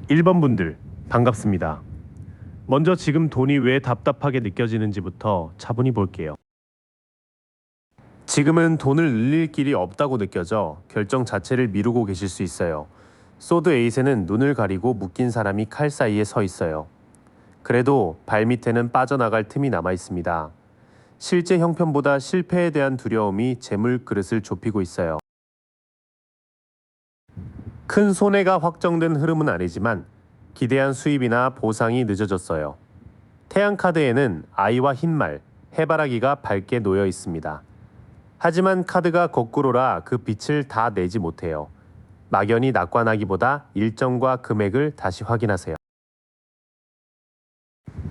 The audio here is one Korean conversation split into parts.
1번 분들 반갑습니다. 먼저 지금 돈이 왜 답답하게 느껴지는지부터 차분히 볼게요. 지금은 돈을 늘릴 길이 없다고 느껴져 결정 자체를 미루고 계실 수 있어요. 소드 에잇에는 눈을 가리고 묶인 사람이 칼 사이에 서 있어요. 그래도 발밑에는 빠져나갈 틈이 남아 있습니다. 실제 형편보다 실패에 대한 두려움이 재물 그릇을 좁히고 있어요. 큰 손해가 확정된 흐름은 아니지만 기대한 수입이나 보상이 늦어졌어요. 태양카드에는 아이와 흰말, 해바라기가 밝게 놓여 있습니다. 하지만 카드가 거꾸로라 그 빛을 다 내지 못해요. 막연히 낙관하기보다 일정과 금액을 다시 확인하세요.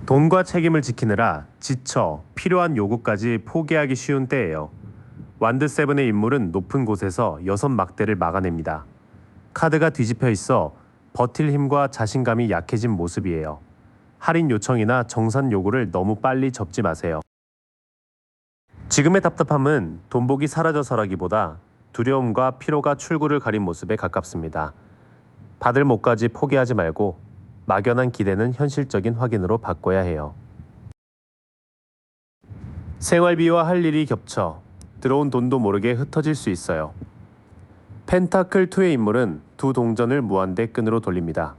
돈과 책임을 지키느라 지쳐 필요한 요구까지 포기하기 쉬운 때예요. 완드 세븐의 인물은 높은 곳에서 6막대를 막아냅니다. 카드가 뒤집혀 있어 버틸 힘과 자신감이 약해진 모습이에요. 할인 요청이나 정산 요구를 너무 빨리 접지 마세요. 지금의 답답함은 돈복이 사라져서라기보다 두려움과 피로가 출구를 가린 모습에 가깝습니다. 받을 목까지 포기하지 말고 막연한 기대는 현실적인 확인으로 바꿔야 해요. 생활비와 할 일이 겹쳐 들어온 돈도 모르게 흩어질 수 있어요. 펜타클2의 인물은 두 동전을 무한대 끈으로 돌립니다.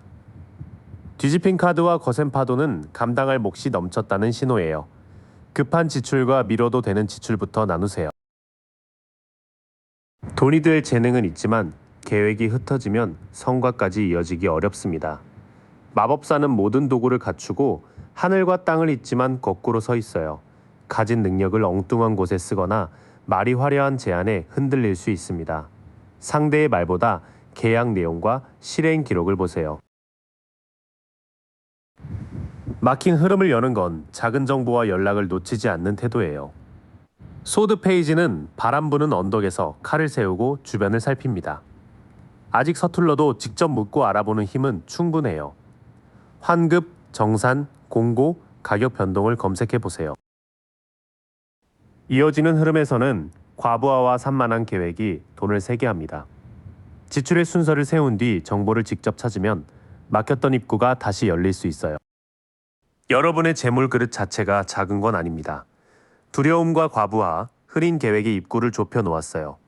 뒤집힌 카드와 거센 파도는 감당할 몫이 넘쳤다는 신호예요. 급한 지출과 미뤄도 되는 지출부터 나누세요. 돈이 될 재능은 있지만 계획이 흩어지면 성과까지 이어지기 어렵습니다. 마법사는 모든 도구를 갖추고 하늘과 땅을 잇지만 거꾸로 서 있어요. 가진 능력을 엉뚱한 곳에 쓰거나 말이 화려한 제안에 흔들릴 수 있습니다. 상대의 말보다 계약 내용과 실행 기록을 보세요. 막힌 흐름을 여는 건 작은 정보와 연락을 놓치지 않는 태도예요. 소드 페이지는 바람 부는 언덕에서 칼을 세우고 주변을 살핍니다. 아직 서툴러도 직접 묻고 알아보는 힘은 충분해요. 환급, 정산, 공고, 가격 변동을 검색해 보세요. 이어지는 흐름에서는 과부하와 산만한 계획이 돈을 세게 합니다. 지출의 순서를 세운 뒤 정보를 직접 찾으면 막혔던 입구가 다시 열릴 수 있어요. 여러분의 재물 그릇 자체가 작은 건 아닙니다. 두려움과 과부하, 흐린 계획의 입구를 좁혀 놓았어요.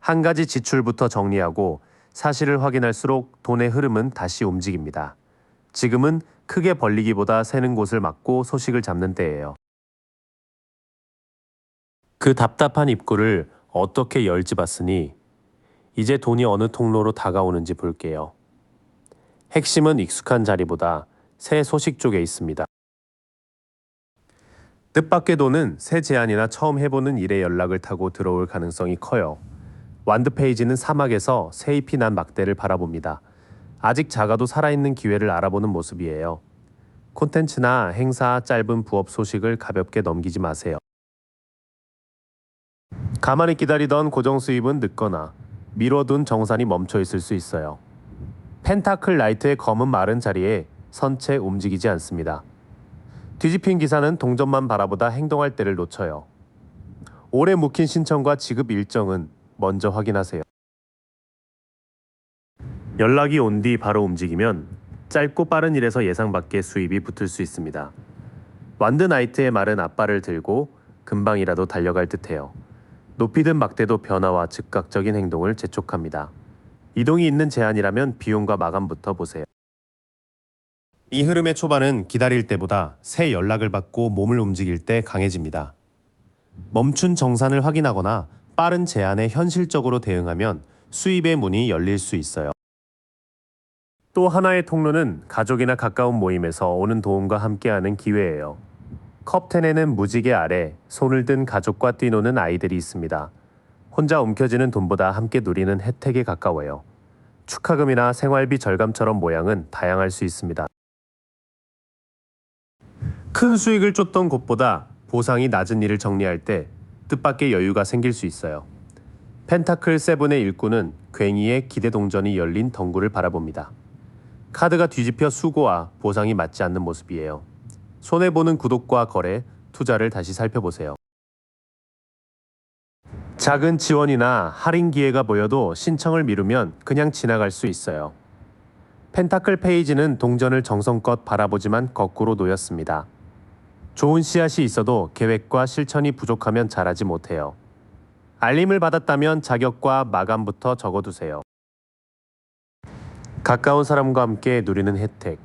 한 가지 지출부터 정리하고 사실을 확인할수록 돈의 흐름은 다시 움직입니다. 지금은 크게 벌리기보다 새는 곳을 막고 소식을 잡는 때예요. 그 답답한 입구를 어떻게 열지 봤으니 이제 돈이 어느 통로로 다가오는지 볼게요. 핵심은 익숙한 자리보다 새 소식 쪽에 있습니다. 뜻밖의 돈은 새 제안이나 처음 해보는 일에 연락을 타고 들어올 가능성이 커요. 완드 페이지는 사막에서 새잎이 난 막대를 바라봅니다. 아직 작아도 살아있는 기회를 알아보는 모습이에요. 콘텐츠나 행사, 짧은 부업 소식을 가볍게 넘기지 마세요. 가만히 기다리던 고정 수입은 늦거나 미뤄둔 정산이 멈춰 있을 수 있어요. 펜타클 라이트의 검은 마른 자리에 선체 움직이지 않습니다. 뒤집힌 기사는 동전만 바라보다 행동할 때를 놓쳐요. 오래 묵힌 신청과 지급 일정은 먼저 확인하세요. 연락이 온 뒤 바로 움직이면 짧고 빠른 일에서 예상 밖의 수입이 붙을 수 있습니다. 완드 나이트의 말은 앞발을 들고 금방이라도 달려갈 듯해요. 높이 든 막대도 변화와 즉각적인 행동을 재촉합니다. 이동이 있는 제한이라면 비용과 마감부터 보세요. 이 흐름의 초반은 기다릴 때보다 새 연락을 받고 몸을 움직일 때 강해집니다. 멈춘 정산을 확인하거나 빠른 제안에 현실적으로 대응하면 수입의 문이 열릴 수 있어요. 또 하나의 통로는 가족이나 가까운 모임에서 오는 도움과 함께하는 기회예요. 컵10에는 무지개 아래 손을 든 가족과 뛰노는 아이들이 있습니다. 혼자 움켜쥐는 돈보다 함께 누리는 혜택에 가까워요. 축하금이나 생활비 절감처럼 모양은 다양할 수 있습니다. 큰 수익을 쫓던 곳보다 보상이 낮은 일을 정리할 때 뜻밖의 여유가 생길 수 있어요. 펜타클 7의 일꾼은 괭이에 기대 동전이 열린 덩굴을 바라봅니다. 카드가 뒤집혀 수고와 보상이 맞지 않는 모습이에요. 손해보는 구독과 거래, 투자를 다시 살펴보세요. 작은 지원이나 할인 기회가 보여도 신청을 미루면 그냥 지나갈 수 있어요. 펜타클 페이지는 동전을 정성껏 바라보지만 거꾸로 놓였습니다. 좋은 씨앗이 있어도 계획과 실천이 부족하면 자라지 못해요. 알림을 받았다면 자격과 마감부터 적어두세요. 가까운 사람과 함께 누리는 혜택,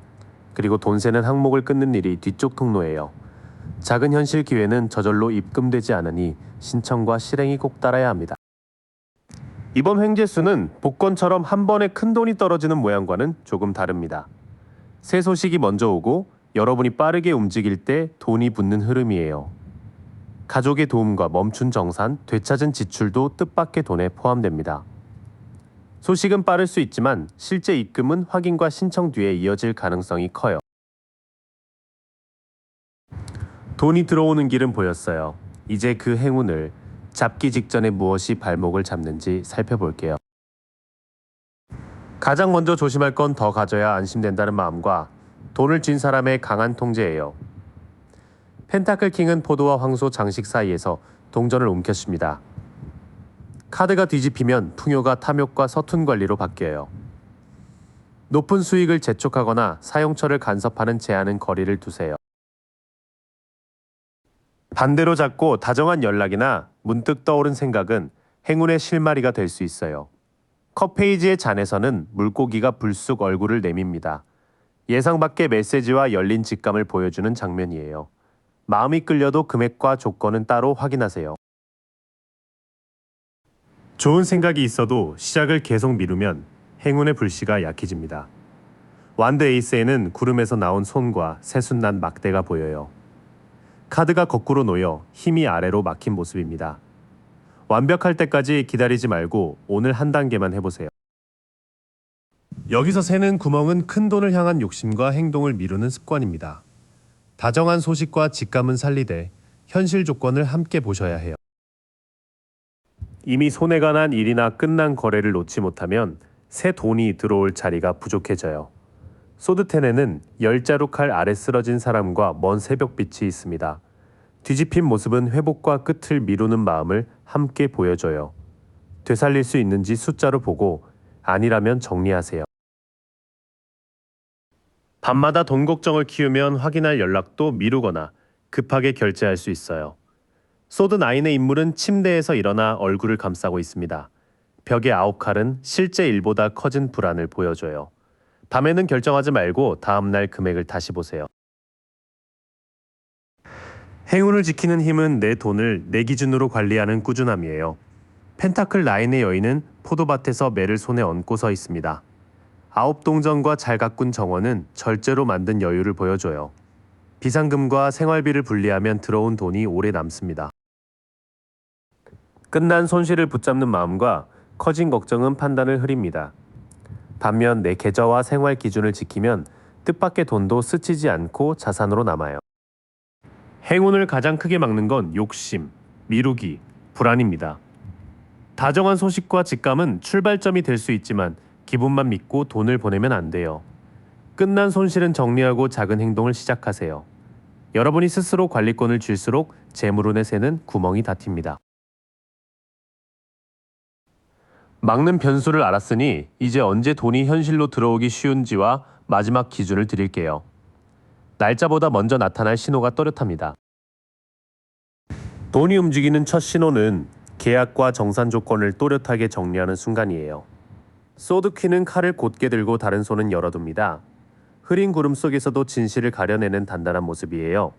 그리고 돈 새는 항목을 끊는 일이 뒤쪽 통로예요. 작은 현실 기회는 저절로 입금되지 않으니 신청과 실행이 꼭 따라야 합니다. 이번 횡재수는 복권처럼 한 번에 큰 돈이 떨어지는 모양과는 조금 다릅니다. 새 소식이 먼저 오고 여러분이 빠르게 움직일 때 돈이 붙는 흐름이에요. 가족의 도움과 멈춘 정산, 되찾은 지출도 뜻밖의 돈에 포함됩니다. 소식은 빠를 수 있지만 실제 입금은 확인과 신청 뒤에 이어질 가능성이 커요. 돈이 들어오는 길은 보였어요. 이제 그 행운을 잡기 직전에 무엇이 발목을 잡는지 살펴볼게요. 가장 먼저 조심할 건 더 가져야 안심된다는 마음과 돈을 쥔 사람의 강한 통제예요. 펜타클 킹은 포도와 황소 장식 사이에서 동전을 움켜쥡니다. 카드가 뒤집히면 풍요가 탐욕과 서툰 관리로 바뀌어요. 높은 수익을 재촉하거나 사용처를 간섭하는 제한은 거리를 두세요. 반대로 잡고 다정한 연락이나 문득 떠오른 생각은 행운의 실마리가 될 수 있어요. 컵 페이지의 잔에서는 물고기가 불쑥 얼굴을 내밉니다. 예상 밖의 메시지와 열린 직감을 보여주는 장면이에요. 마음이 끌려도 금액과 조건은 따로 확인하세요. 좋은 생각이 있어도 시작을 계속 미루면 행운의 불씨가 약해집니다. 완드 에이스에는 구름에서 나온 손과 새순난 막대가 보여요. 카드가 거꾸로 놓여 힘이 아래로 막힌 모습입니다. 완벽할 때까지 기다리지 말고 오늘 한 단계만 해보세요. 여기서 새는 구멍은 큰 돈을 향한 욕심과 행동을 미루는 습관입니다. 다정한 소식과 직감은 살리되 현실 조건을 함께 보셔야 해요. 이미 손해가 난 일이나 끝난 거래를 놓지 못하면 새 돈이 들어올 자리가 부족해져요. 소드텐에는 10자루 칼 아래 쓰러진 사람과 먼 새벽빛이 있습니다. 뒤집힌 모습은 회복과 끝을 미루는 마음을 함께 보여줘요. 되살릴 수 있는지 숫자로 보고 아니라면 정리하세요. 밤마다 돈 걱정을 키우면 확인할 연락도 미루거나 급하게 결제할 수 있어요. 소드9의 인물은 침대에서 일어나 얼굴을 감싸고 있습니다. 벽의 9칼은 실제 일보다 커진 불안을 보여줘요. 밤에는 결정하지 말고 다음날 금액을 다시 보세요. 행운을 지키는 힘은 내 돈을 내 기준으로 관리하는 꾸준함이에요. 펜타클 9의 여인은 포도밭에서 매를 손에 얹고 서 있습니다. 9동전과 잘 가꾼 정원은 절제로 만든 여유를 보여줘요. 비상금과 생활비를 분리하면 들어온 돈이 오래 남습니다. 끝난 손실을 붙잡는 마음과 커진 걱정은 판단을 흐립니다. 반면 내 계좌와 생활 기준을 지키면 뜻밖의 돈도 스치지 않고 자산으로 남아요. 행운을 가장 크게 막는 건 욕심, 미루기, 불안입니다. 다정한 소식과 직감은 출발점이 될 수 있지만 기분만 믿고 돈을 보내면 안 돼요. 끝난 손실은 정리하고 작은 행동을 시작하세요. 여러분이 스스로 관리권을 쥘수록 재물운의 새는 구멍이 닫힙니다. 막는 변수를 알았으니 이제 언제 돈이 현실로 들어오기 쉬운지와 마지막 기준을 드릴게요. 날짜보다 먼저 나타날 신호가 또렷합니다. 돈이 움직이는 첫 신호는 계약과 정산 조건을 또렷하게 정리하는 순간이에요. 소드퀸은 칼을 곧게 들고 다른 손은 열어둡니다. 흐린 구름 속에서도 진실을 가려내는 단단한 모습이에요.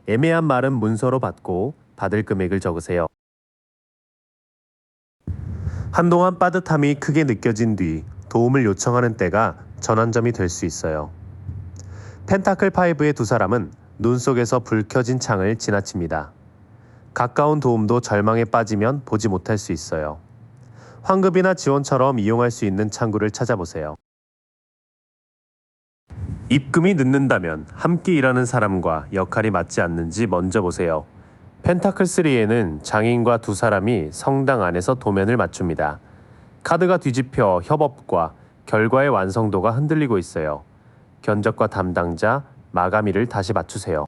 애매한 말은 문서로 받고 받을 금액을 적으세요. 한동안 빠듯함이 크게 느껴진 뒤 도움을 요청하는 때가 전환점이 될 수 있어요. 펜타클 5의 두 사람은 눈 속에서 불 켜진 창을 지나칩니다. 가까운 도움도 절망에 빠지면 보지 못할 수 있어요. 환급이나 지원처럼 이용할 수 있는 창구를 찾아보세요. 입금이 늦는다면 함께 일하는 사람과 역할이 맞지 않는지 먼저 보세요. 펜타클 3에는 장인과 두 사람이 성당 안에서 도면을 맞춥니다. 카드가 뒤집혀 협업과 결과의 완성도가 흔들리고 있어요. 견적과 담당자, 마감일을 다시 맞추세요.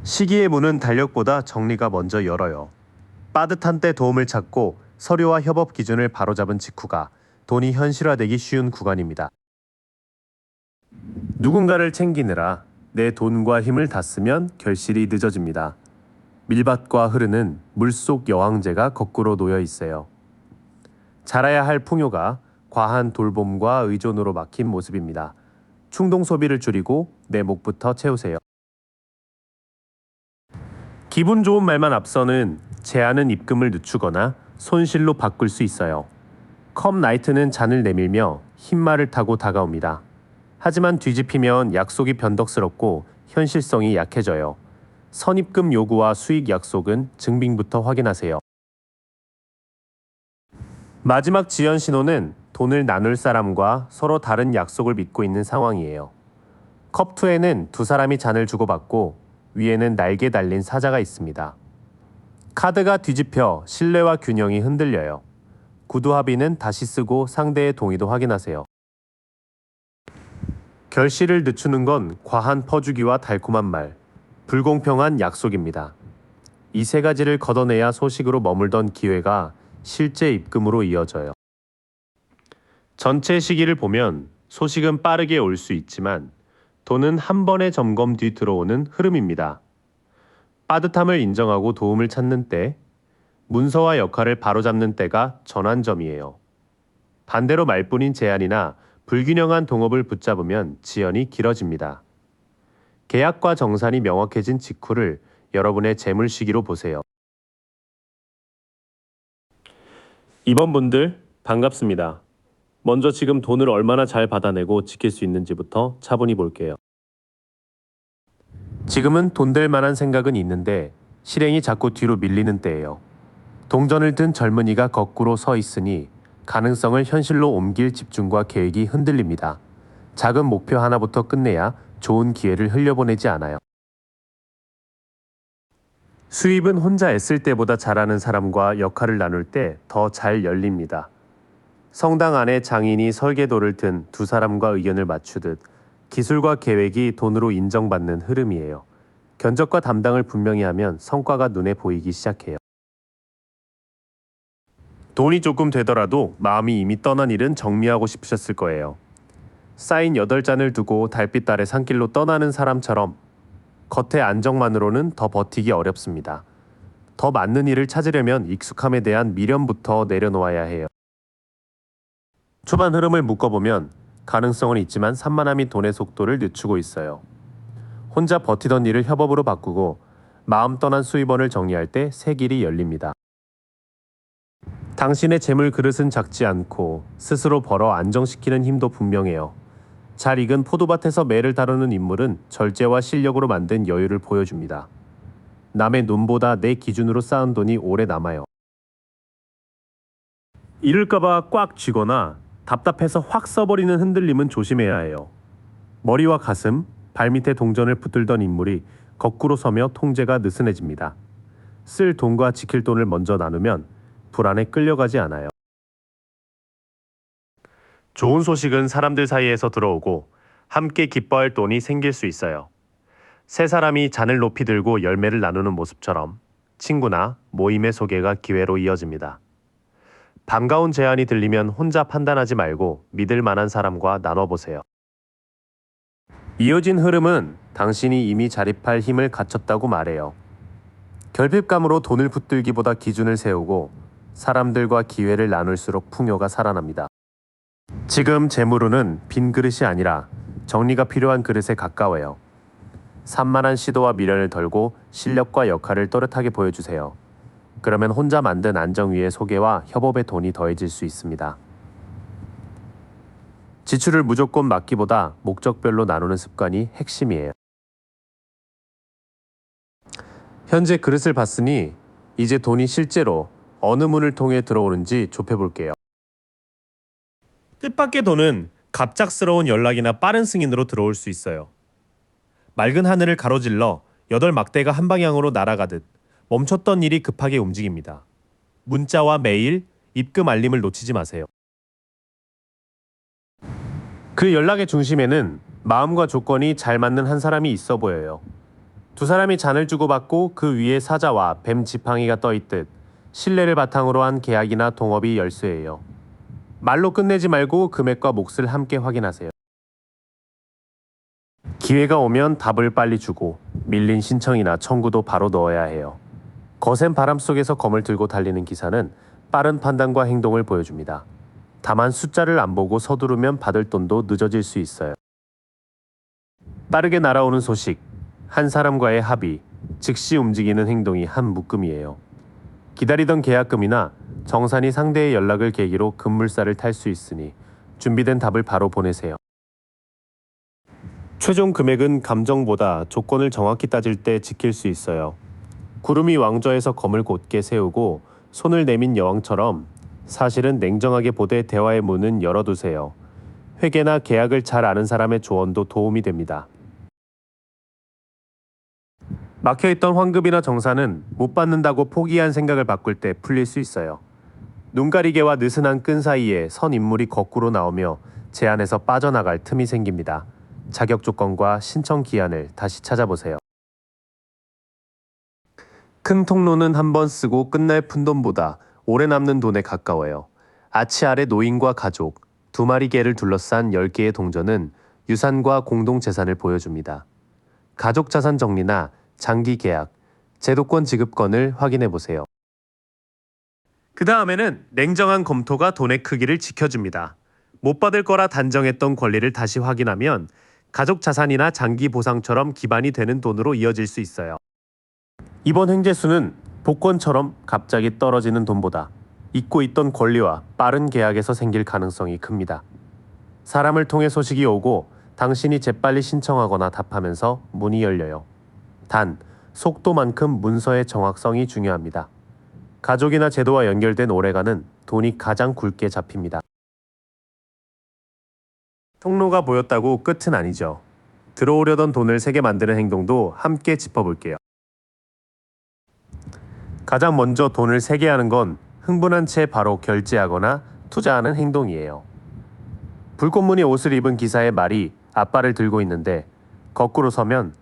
시기의 문은 달력보다 정리가 먼저 열어요. 빠듯한 때 도움을 찾고 서류와 협업 기준을 바로잡은 직후가 돈이 현실화되기 쉬운 구간입니다. 누군가를 챙기느라 내 돈과 힘을 다 쓰면 결실이 늦어집니다. 밀밭과 흐르는 물속 여왕제가 거꾸로 놓여 있어요. 자라야 할 풍요가 과한 돌봄과 의존으로 막힌 모습입니다. 충동 소비를 줄이고 내 목부터 채우세요. 기분 좋은 말만 앞서는 제한은 입금을 늦추거나 손실로 바꿀 수 있어요. 컵 나이트는 잔을 내밀며 흰말을 타고 다가옵니다. 하지만 뒤집히면 약속이 변덕스럽고 현실성이 약해져요. 선입금 요구와 수익 약속은 증빙부터 확인하세요. 마지막 지연 신호는 돈을 나눌 사람과 서로 다른 약속을 믿고 있는 상황이에요. 컵2에는 두 사람이 잔을 주고받고 위에는 날개 달린 사자가 있습니다. 카드가 뒤집혀 신뢰와 균형이 흔들려요. 구두 합의는 다시 쓰고 상대의 동의도 확인하세요. 결실을 늦추는 건 과한 퍼주기와 달콤한 말, 불공평한 약속입니다. 이 세 가지를 걷어내야 소식으로 머물던 기회가 실제 입금으로 이어져요. 전체 시기를 보면 소식은 빠르게 올 수 있지만 돈은 한 번의 점검 뒤 들어오는 흐름입니다. 빠듯함을 인정하고 도움을 찾는 때, 문서와 역할을 바로잡는 때가 전환점이에요. 반대로 말뿐인 제안이나 불균형한 동업을 붙잡으면 지연이 길어집니다. 계약과 정산이 명확해진 직후를 여러분의 재물 시기로 보세요. 이번 분들 반갑습니다. 먼저 지금 돈을 얼마나 잘 받아내고 지킬 수 있는지부터 차분히 볼게요. 지금은 돈 될 만한 생각은 있는데 실행이 자꾸 뒤로 밀리는 때예요. 동전을 든 젊은이가 거꾸로 서 있으니 가능성을 현실로 옮길 집중과 계획이 흔들립니다. 작은 목표 하나부터 끝내야 좋은 기회를 흘려보내지 않아요. 수입은 혼자 애쓸 때보다 잘하는 사람과 역할을 나눌 때 더 잘 열립니다. 성당 안에 장인이 설계도를 든 두 사람과 의견을 맞추듯 기술과 계획이 돈으로 인정받는 흐름이에요. 견적과 담당을 분명히 하면 성과가 눈에 보이기 시작해요. 돈이 조금 되더라도 마음이 이미 떠난 일은 정리하고 싶으셨을 거예요. 쌓인 8잔을 두고 달빛 아래 산길로 떠나는 사람처럼 겉의 안정만으로는 더 버티기 어렵습니다. 더 맞는 일을 찾으려면 익숙함에 대한 미련부터 내려놓아야 해요. 초반 흐름을 묶어보면 가능성은 있지만 산만함이 돈의 속도를 늦추고 있어요. 혼자 버티던 일을 협업으로 바꾸고 마음 떠난 수입원을 정리할 때 새 길이 열립니다. 당신의 재물 그릇은 작지 않고 스스로 벌어 안정시키는 힘도 분명해요. 잘 익은 포도밭에서 매를 다루는 인물은 절제와 실력으로 만든 여유를 보여줍니다. 남의 눈보다 내 기준으로 쌓은 돈이 오래 남아요. 잃을까봐 꽉 쥐거나 답답해서 확 써버리는 흔들림은 조심해야 해요. 머리와 가슴, 발밑에 동전을 붙들던 인물이 거꾸로 서며 통제가 느슨해집니다. 쓸 돈과 지킬 돈을 먼저 나누면 불안에 끌려가지 않아요. 좋은 소식은 사람들 사이에서 들어오고 함께 기뻐할 돈이 생길 수 있어요. 세 사람이 잔을 높이 들고 열매를 나누는 모습처럼 친구나 모임의 소개가 기회로 이어집니다. 반가운 제안이 들리면 혼자 판단하지 말고 믿을 만한 사람과 나눠보세요. 이어진 흐름은 당신이 이미 자립할 힘을 갖췄다고 말해요. 결핍감으로 돈을 붙들기보다 기준을 세우고 사람들과 기회를 나눌수록 풍요가 살아납니다. 지금 재물운은 빈 그릇이 아니라 정리가 필요한 그릇에 가까워요. 산만한 시도와 미련을 덜고 실력과 역할을 또렷하게 보여주세요. 그러면 혼자 만든 안정 위의 소개와 협업의 돈이 더해질 수 있습니다. 지출을 무조건 막기보다 목적별로 나누는 습관이 핵심이에요. 현재 그릇을 봤으니 이제 돈이 실제로 어느 문을 통해 들어오는지 좁혀볼게요. 뜻밖의 돈은 갑작스러운 연락이나 빠른 승인으로 들어올 수 있어요. 맑은 하늘을 가로질러 8막대가 한 방향으로 날아가듯 멈췄던 일이 급하게 움직입니다. 문자와 메일, 입금 알림을 놓치지 마세요. 그 연락의 중심에는 마음과 조건이 잘 맞는 한 사람이 있어 보여요. 두 사람이 잔을 주고받고 그 위에 사자와 뱀 지팡이가 떠있듯 신뢰를 바탕으로 한 계약이나 동업이 열쇠예요. 말로 끝내지 말고 금액과 몫을 함께 확인하세요. 기회가 오면 답을 빨리 주고 밀린 신청이나 청구도 바로 넣어야 해요. 거센 바람 속에서 검을 들고 달리는 기사는 빠른 판단과 행동을 보여줍니다. 다만 숫자를 안 보고 서두르면 받을 돈도 늦어질 수 있어요. 빠르게 날아오는 소식, 한 사람과의 합의, 즉시 움직이는 행동이 한 묶음이에요. 기다리던 계약금이나 정산이 상대의 연락을 계기로 급물살을 탈 수 있으니 준비된 답을 바로 보내세요. 최종 금액은 감정보다 조건을 정확히 따질 때 지킬 수 있어요. 구름이 왕좌에서 검을 곧게 세우고 손을 내민 여왕처럼 사실은 냉정하게 보되 대화의 문은 열어두세요. 회계나 계약을 잘 아는 사람의 조언도 도움이 됩니다. 막혀있던 환급이나 정산은 못 받는다고 포기한 생각을 바꿀 때 풀릴 수 있어요. 눈가리개와 느슨한 끈 사이에 선 인물이 거꾸로 나오며 제안에서 빠져나갈 틈이 생깁니다. 자격 조건과 신청 기한을 다시 찾아보세요. 큰 통로는 한 번 쓰고 끝날 푼돈보다 오래 남는 돈에 가까워요. 아치 아래 노인과 가족, 두 마리 개를 둘러싼 10개의 동전은 유산과 공동재산을 보여줍니다. 가족 자산 정리나 장기 계약, 제도권 지급권을 확인해 보세요. 그 다음에는 냉정한 검토가 돈의 크기를 지켜줍니다. 못 받을 거라 단정했던 권리를 다시 확인하면 가족 자산이나 장기 보상처럼 기반이 되는 돈으로 이어질 수 있어요. 이번 횡재수는 복권처럼 갑자기 떨어지는 돈보다 잊고 있던 권리와 빠른 계약에서 생길 가능성이 큽니다. 사람을 통해 소식이 오고 당신이 재빨리 신청하거나 답하면서 문이 열려요. 단, 속도만큼 문서의 정확성이 중요합니다. 가족이나 제도와 연결된 오래가는 돈이 가장 굵게 잡힙니다. 통로가 보였다고 끝은 아니죠. 들어오려던 돈을 새게 만드는 행동도 함께 짚어볼게요. 가장 먼저 돈을 새게 하는 건 흥분한 채 바로 결제하거나 투자하는 행동이에요. 불꽃무늬 옷을 입은 기사의 말이 앞발을 들고 있는데 거꾸로 서면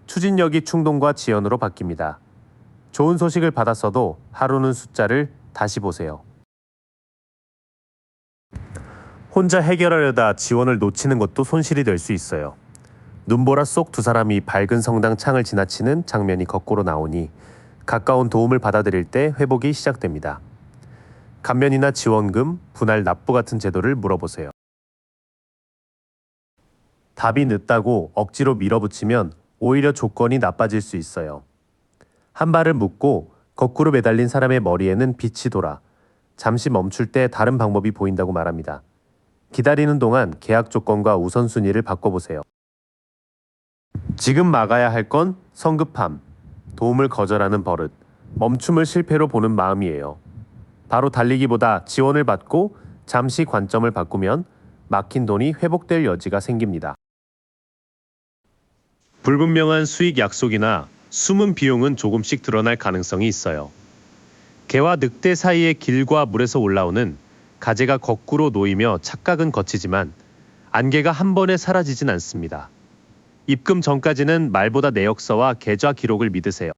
추진력이 충동과 지연으로 바뀝니다. 좋은 소식을 받았어도 하루는 숫자를 다시 보세요. 혼자 해결하려다 지원을 놓치는 것도 손실이 될 수 있어요. 눈보라 속 두 사람이 밝은 성당 창을 지나치는 장면이 거꾸로 나오니 가까운 도움을 받아들일 때 회복이 시작됩니다. 감면이나 지원금, 분할 납부 같은 제도를 물어보세요. 답이 늦다고 억지로 밀어붙이면 오히려 조건이 나빠질 수 있어요. 한 발을 묶고 거꾸로 매달린 사람의 머리에는 빛이 돌아 잠시 멈출 때 다른 방법이 보인다고 말합니다. 기다리는 동안 계약 조건과 우선순위를 바꿔보세요. 지금 막아야 할 건 성급함, 도움을 거절하는 버릇, 멈춤을 실패로 보는 마음이에요. 바로 달리기보다 지원을 받고 잠시 관점을 바꾸면 막힌 돈이 회복될 여지가 생깁니다. 불분명한 수익 약속이나 숨은 비용은 조금씩 드러날 가능성이 있어요. 개와 늑대 사이의 길과 물에서 올라오는 가재가 거꾸로 놓이며 착각은 거치지만 안개가 한 번에 사라지진 않습니다. 입금 전까지는 말보다 내역서와 계좌 기록을 믿으세요.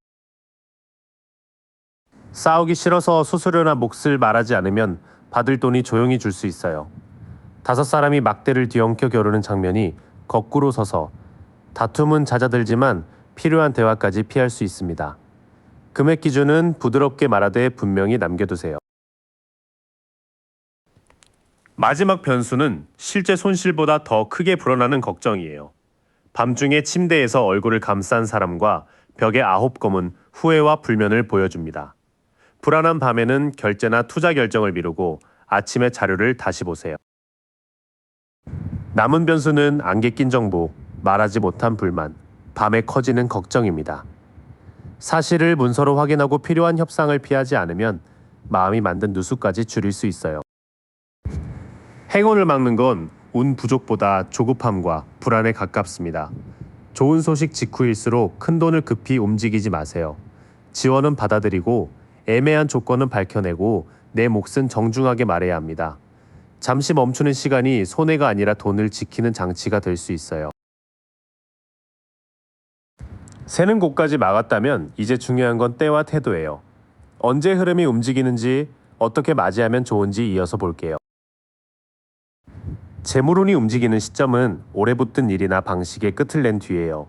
싸우기 싫어서 수수료나 몫을 말하지 않으면 받을 돈이 조용히 줄 수 있어요. 5사람이 막대를 뒤엉켜 겨루는 장면이 거꾸로 서서 다툼은 잦아들지만 필요한 대화까지 피할 수 있습니다. 금액 기준은 부드럽게 말하되 분명히 남겨두세요. 마지막 변수는 실제 손실보다 더 크게 불어나는 걱정이에요. 밤중에 침대에서 얼굴을 감싼 사람과 벽의 9검은 후회와 불면을 보여줍니다. 불안한 밤에는 결제나 투자 결정을 미루고 아침에 자료를 다시 보세요. 남은 변수는 안개 낀 정보, 말하지 못한 불만, 밤에 커지는 걱정입니다. 사실을 문서로 확인하고 필요한 협상을 피하지 않으면 마음이 만든 누수까지 줄일 수 있어요. 행운을 막는 건 운 부족보다 조급함과 불안에 가깝습니다. 좋은 소식 직후일수록 큰 돈을 급히 움직이지 마세요. 지원은 받아들이고 애매한 조건은 밝혀내고 내 몫은 정중하게 말해야 합니다. 잠시 멈추는 시간이 손해가 아니라 돈을 지키는 장치가 될 수 있어요. 새는 곳까지 막았다면 이제 중요한 건 때와 태도예요. 언제 흐름이 움직이는지, 어떻게 맞이하면 좋은지 이어서 볼게요. 재물운이 움직이는 시점은 오래 붙든 일이나 방식의 끝을 낸 뒤에요.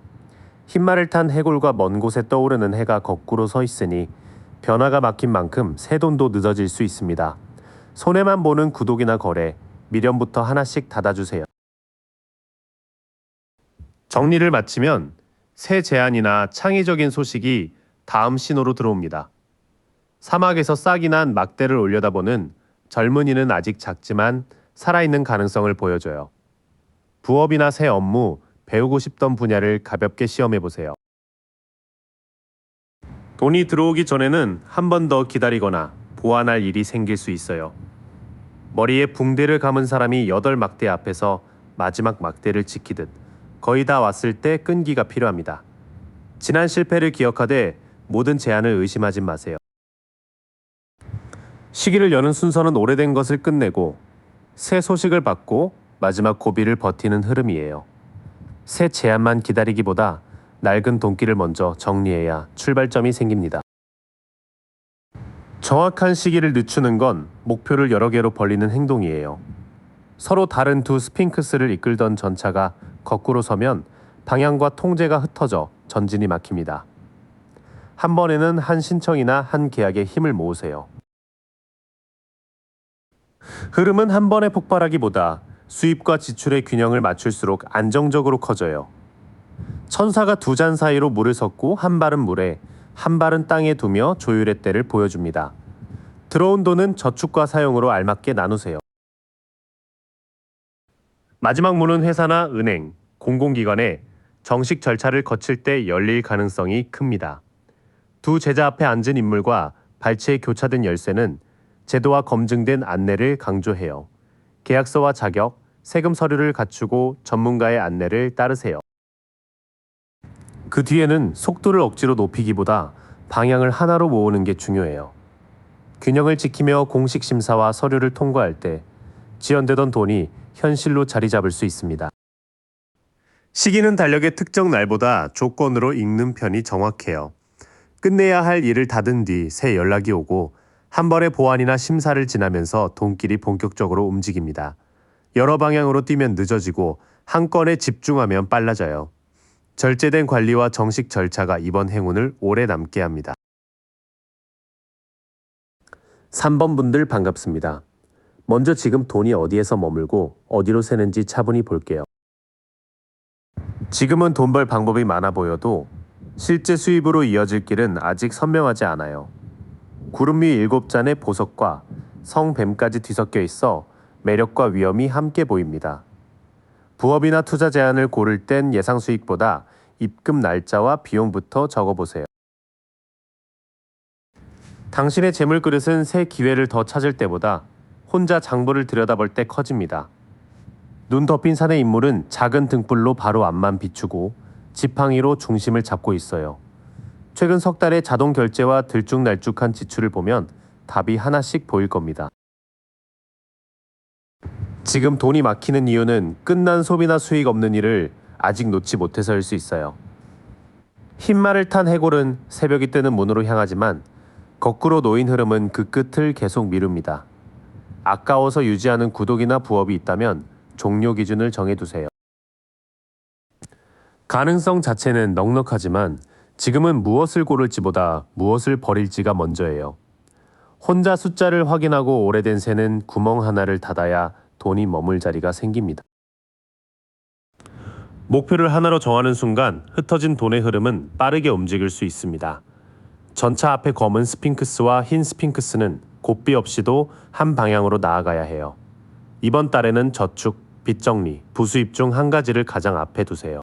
흰말을 탄 해골과 먼 곳에 떠오르는 해가 거꾸로 서 있으니 변화가 막힌 만큼 새 돈도 늦어질 수 있습니다. 손해만 보는 구독이나 거래, 미련부터 하나씩 닫아주세요. 정리를 마치면 새 제안이나 창의적인 소식이 다음 신호로 들어옵니다. 사막에서 싹이 난 막대를 올려다보는 젊은이는 아직 작지만 살아있는 가능성을 보여줘요. 부업이나 새 업무, 배우고 싶던 분야를 가볍게 시험해보세요. 돈이 들어오기 전에는 한 번 더 기다리거나 보완할 일이 생길 수 있어요. 머리에 붕대를 감은 사람이 8막대 앞에서 마지막 막대를 지키듯 거의 다 왔을 때 끈기가 필요합니다. 지난 실패를 기억하되 모든 제안을 의심하지 마세요. 시기를 여는 순서는 오래된 것을 끝내고 새 소식을 받고 마지막 고비를 버티는 흐름이에요. 새 제안만 기다리기보다 낡은 돈길을 먼저 정리해야 출발점이 생깁니다. 정확한 시기를 늦추는 건 목표를 여러 개로 벌리는 행동이에요. 서로 다른 두 스핑크스를 이끌던 전차가 거꾸로 서면 방향과 통제가 흩어져 전진이 막힙니다. 한 번에는 한 신청이나 한 계약에 힘을 모으세요. 흐름은 한 번에 폭발하기보다 수입과 지출의 균형을 맞출수록 안정적으로 커져요. 천사가 두 잔 사이로 물을 섞고 한 발은 물에, 한 발은 땅에 두며 조율의 때를 보여줍니다. 들어온 돈은 저축과 사용으로 알맞게 나누세요. 마지막 문은 회사나 은행, 공공기관에 정식 절차를 거칠 때 열릴 가능성이 큽니다. 두 제자 앞에 앉은 인물과 발치에 교차된 열쇠는 제도와 검증된 안내를 강조해요. 계약서와 자격, 세금 서류를 갖추고 전문가의 안내를 따르세요. 그 뒤에는 속도를 억지로 높이기보다 방향을 하나로 모으는 게 중요해요. 균형을 지키며 공식 심사와 서류를 통과할 때 지연되던 돈이 현실로 자리 잡을 수 있습니다. 시기는 달력의 특정 날보다 조건으로 읽는 편이 정확해요. 끝내야 할 일을 닫은 뒤 새 연락이 오고 한 번의 보완이나 심사를 지나면서 돈길이 본격적으로 움직입니다. 여러 방향으로 뛰면 늦어지고 한 건에 집중하면 빨라져요. 절제된 관리와 정식 절차가 이번 행운을 오래 남게 합니다. 3번 분들 반갑습니다. 먼저 지금 돈이 어디에서 머물고 어디로 새는지 차분히 볼게요. 지금은 돈 벌 방법이 많아 보여도 실제 수입으로 이어질 길은 아직 선명하지 않아요. 구름 위 7잔의 보석과 성뱀까지 뒤섞여 있어 매력과 위험이 함께 보입니다. 부업이나 투자 제안을 고를 땐 예상 수익보다 입금 날짜와 비용부터 적어보세요. 당신의 재물 그릇은 새 기회를 더 찾을 때보다 혼자 장부를 들여다볼 때 커집니다. 눈 덮인 산의 인물은 작은 등불로 바로 앞만 비추고 지팡이로 중심을 잡고 있어요. 최근 석 달의 자동 결제와 들쭉날쭉한 지출을 보면 답이 하나씩 보일 겁니다. 지금 돈이 막히는 이유는 끝난 소비나 수익 없는 일을 아직 놓지 못해서일 수 있어요. 흰말을 탄 해골은 새벽이 뜨는 문으로 향하지만 거꾸로 놓인 흐름은 그 끝을 계속 미룹니다. 아까워서 유지하는 구독이나 부업이 있다면 종료 기준을 정해두세요. 가능성 자체는 넉넉하지만 지금은 무엇을 고를지보다 무엇을 버릴지가 먼저예요. 혼자 숫자를 확인하고 오래된 새는 구멍 하나를 닫아야 돈이 머물 자리가 생깁니다. 목표를 하나로 정하는 순간 흩어진 돈의 흐름은 빠르게 움직일 수 있습니다. 전차 앞의 검은 스핑크스와 흰 스핑크스는 고삐 없이도 한 방향으로 나아가야 해요. 이번 달에는 저축, 빚 정리, 부수입 중 한 가지를 가장 앞에 두세요.